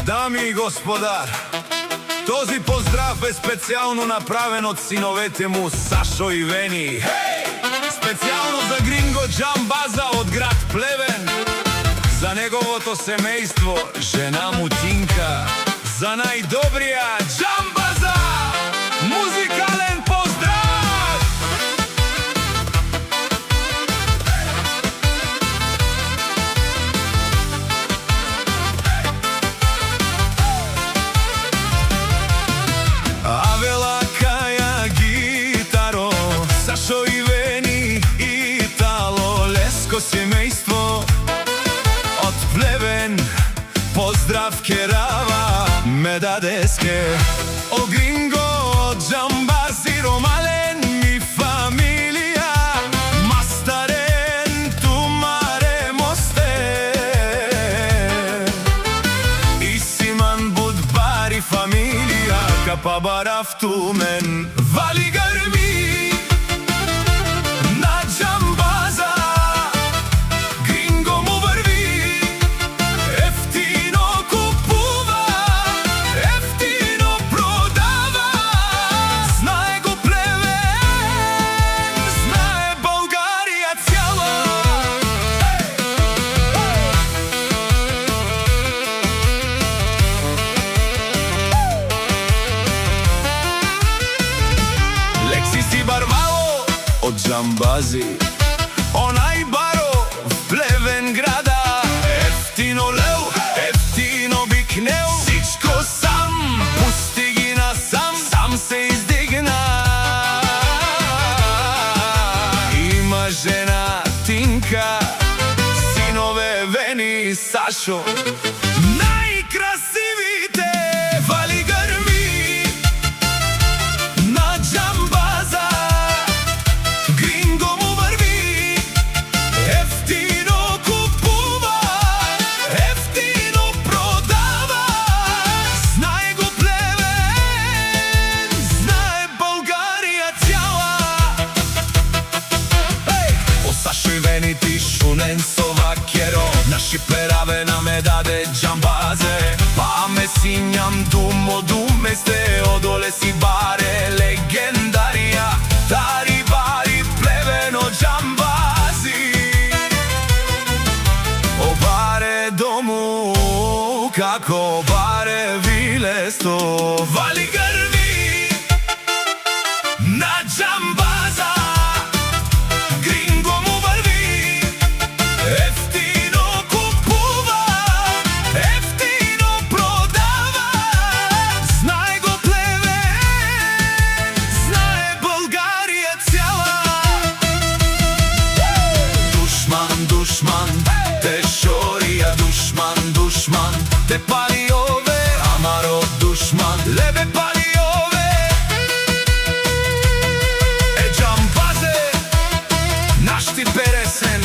Дами и господа, този поздрав е специално направен от синовете му Сашо и Вени. Специално за Гринго Джамбаза от град Плевен, за неговото семейство, жена му Тинка, за най-добрия Джамбаза! Музикален поздрав! Авела Каја гитаро, Сашо и Вени, Итало, леско семейство от Плевен. Поздрав керава ме дадеске, о Гринго Джамбази ромален ми фамилија, мастарен тумаре мосте, и симан будбари фамилија, капа барав тумен вали гърми на Джамбаза. Гринго му върви, ефтино купува, ефтино продава. Знае го Плевен, знае България цяла. Лекси си барвало от Джамбази, онай баро в Плевен града. Ефтино лев, ефтино бикнел, всичко сам, пусти ги насам, сам се издигна. Има жена Тинка, синове Вени и Сашо, най-красивите, вали гърми на Джамбаза. Гринго му върви, ефтино купува, ефтино продава. Знае го Плевен, знае България цяла. О Сашо и Вени ти шунен совакеро, наши пераве наме даде Джамбазе. Паме си ням думо думесте, одоле си баре легендарија, тари бари Плевено Джамбази. О баре дому, како баре вилесто, вали гърми на Джамбаза. Гринго му върви, ефтино купува, ефтино продава. Знае го Плевен, знае България цяла. Душман, душман, те шорија, душман, душман, те пали ове, амаро душман, лебе пали ове. Е Джамбазе, наш ти пересен,